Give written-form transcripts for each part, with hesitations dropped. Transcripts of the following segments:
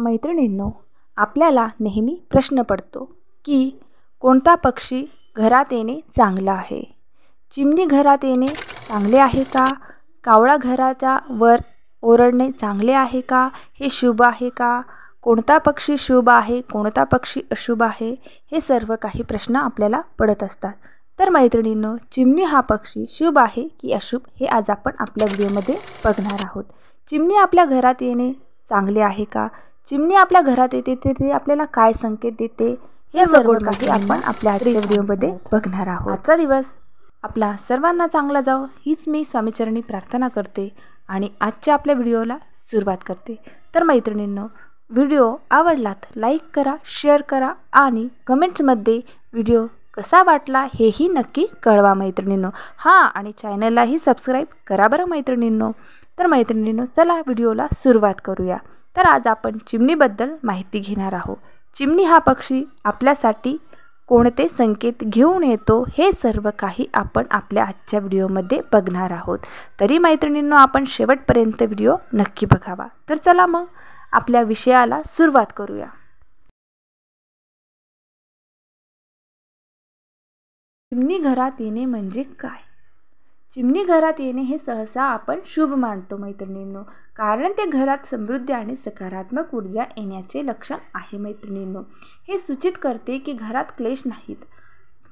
मैत्रिणींनो, आपल्याला नेहमी प्रश्न पडतो की कोणता पक्षी घरात येणे चांगला आहे? चिमणी घरात येणे चांगले आहे का? कावळा घराच्या वर ओरडणे चांगले आहे का? हे शुभ आहे का? कोणता पक्षी शुभ आहे, कोणता पक्षी अशुभ आहे? हे सर्व काही प्रश्न आपल्याला पडत असतात. तर मैत्रिणींनो, चिमणी हा पक्षी शुभ आहे की अशुभ हे आज आपण आपल्या व्हिडिओमध्ये बघणार आहोत. चिमणी आपल्या घरात येणे चांगले आहे का? चिमणी आपल्या घरात येते ते आपल्याला काय संकेत देते? हे सर्व काही आपण आपल्या आजच्या व्हिडिओमध्ये बघणार आहोत. आजचा दिवस आपला सर्वांना चांगला जावो हीच मी स्वामीचरणी प्रार्थना करते आणि आजच्या आपल्या व्हिडिओला सुरुवात करते. तर मैत्रिणींनो, व्हिडिओ आवडलात लाईक करा, शेअर करा आणि कमेंट्समध्ये व्हिडिओ कसा वाटला हेही नक्की कळवा मैत्रिणींनो. हां, आणि चॅनललाही सबस्क्राईब करा बरं मैत्रिणींनो. तर मैत्रिणींनो, चला व्हिडिओला सुरुवात करूया. तर आज आपण चिमणीबद्दल माहिती घेणार आहोत. चिमणी हा पक्षी आपल्यासाठी कोणते संकेत घेऊन येतो हे सर्व काही आपण आपल्या आजच्या व्हिडिओमध्ये बघणार आहोत. तरी मैत्रिणींनो, आपण शेवटपर्यंत व्हिडिओ नक्की बघावा. तर चला मग आपल्या विषयाला सुरुवात करूया. चिमणी घरात येणे म्हणजे काय? चिमणी घरात येणे हे सहसा आपण शुभ मानतो मैत्रिणींनो, कारण ते घरात समृद्धी आणि सकारात्मक ऊर्जा येण्याचे लक्षण आहे मैत्रिणींनो. हे सूचित करते की घरात क्लेश नाहीत,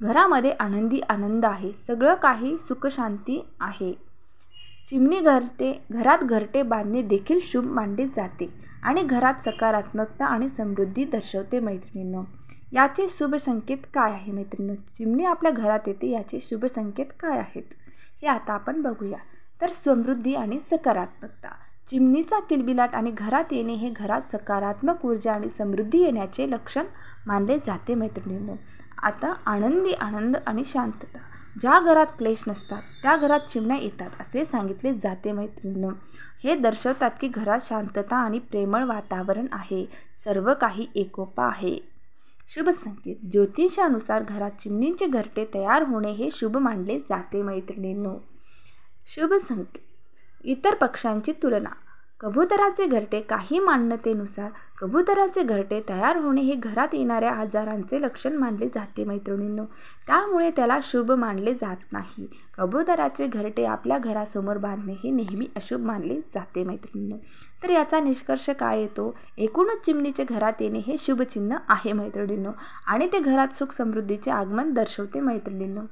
घरामध्ये आनंद आहे, सगळं काही सुखशांती आहे. चिमणी घरात घरटे बांधणे देखील शुभ मानले जाते आणि घरात सकारात्मकता आणि समृद्धी दर्शवते मैत्रिणींनो. याचे शुभ संकेत काय आहे मैत्रिणींनो? चिमणी आपल्या घरात येते याचे शुभ संकेत काय आहेत हे आता आपण बघूया. तर समृद्धी आणि सकारात्मकता. चिमणीचा किलबिलाट आणि घरात येणे हे घरात सकारात्मक ऊर्जा आणि समृद्धी येण्याचे लक्षण मानले जाते मैत्रिणींनो. आता आनंद आणि शांतता. ज्या घरात क्लेश नसतात त्या घरात चिमण्या येतात असे सांगितले जाते मैत्रिणींनो. हे दर्शवतात की घरात शांतता आणि प्रेमळ वातावरण आहे, सर्व काही एकोपा आहे. शुभ संकेत. ज्योतिषानुसार घरात चिमणींचे घरटे तयार होणे हे शुभ मानले जाते मैत्रिणींनो. शुभ संकेत. इतर पक्ष्यांची तुलना. कबुतराचे घरटे. काही मान्यतेनुसार कबुतराचे घरटे तयार होणे हे घरात येणाऱ्या आजारांचे लक्षण मानले जाते मैत्रिणींनो, त्यामुळे त्याला शुभ मानले जात नाही. कबुतराचे घरटे आपल्या घरासमोर बांधणे हे नेहमी अशुभ मानले जाते मैत्रिणींनो. तर याचा निष्कर्ष काय येतो? एकूणच चिमणीचे घरात येणे हे शुभचिन्ह आहे मैत्रिणींनो आणि ते घरात सुख समृद्धीचे आगमन दर्शवते मैत्रिणींनो.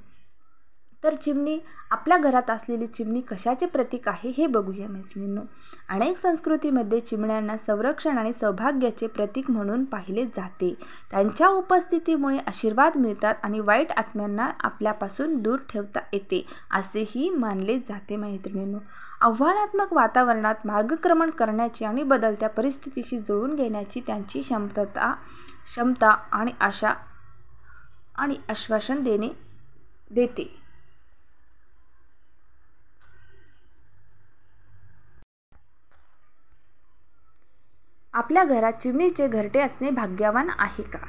तर चिमणी आपल्या घरात असलेली चिमणी कशाचे प्रतीक आहे हे बघूया मैत्रिणींनो. अनेक संस्कृतीमध्ये चिमण्यांना संरक्षण आणि सौभाग्याचे प्रतीक म्हणून पाहिले जाते. त्यांच्या उपस्थितीमुळे आशीर्वाद मिळतात आणि वाईट आत्म्यांना आपल्यापासून दूर ठेवता येते असेही मानले जाते मैत्रिणींनो. आव्हानात्मक वातावरणात मार्गक्रमण करण्याची आणि बदलत्या परिस्थितीशी जुळवून घेण्याची त्यांची क्षमता आणि आशा आणि आश्वासन देते. आपल्या घरात चिमणीचे घरटे असणे भाग्यवान आहे का?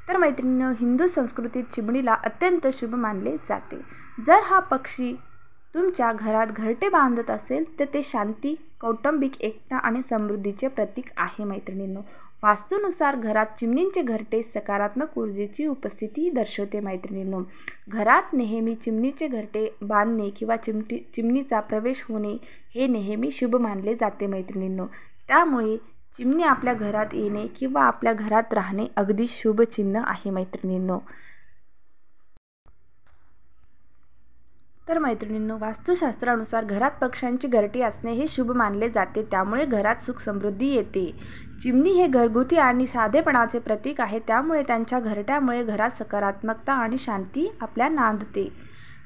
तर मैत्रिणींनो, हिंदू संस्कृतीत चिमणीला अत्यंत शुभ मानले जाते. जर हा पक्षी तुमच्या घरात घरटे बांधत असेल तर ते शांती, कौटुंबिक एकता आणि समृद्धीचे प्रतीक आहे मैत्रिणींनो. वास्तूनुसार घरात चिमणींचे घरटे सकारात्मक ऊर्जेची उपस्थिती दर्शवते मैत्रिणींनो. घरात नेहमी चिमणीचे घरटे बांधणे किंवा चिमणीचा प्रवेश होणे हे नेहमी शुभ मानले जाते मैत्रिणींनो. त्यामुळे चिमणी आपल्या घरात येणे किंवा आपल्या घरात राहणे अगदी शुभ चिन्ह आहे मैत्रिणींनो. तर मैत्रिणींनो, वास्तुशास्त्रानुसार घरात पक्ष्यांची घरटी असणे हे शुभ मानले जाते, त्यामुळे घरात सुख समृद्धी येते. चिमणी हे घरगुती आणि साधेपणाचे प्रतीक आहे, त्यामुळे त्यांच्या घरट्यामुळे घरात सकारात्मकता आणि शांती आपल्या नांदते.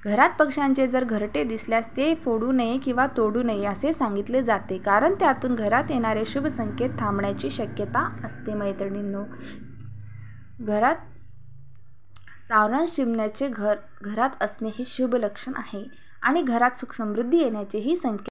घरात पक्ष्यांचे जर घरटे दिसल्यास ते फोडू नये किंवा तोडू नये असे सांगितले जाते, कारण त्यातून घरात येणारे शुभ संकेत थांबण्याची शक्यता असते मैत्रिणींनो. घरात सावरान चिमण्याचे घरात असणे हे शुभ लक्षण आहे आणि घरात सुख समृद्धी येण्याचेही संकेत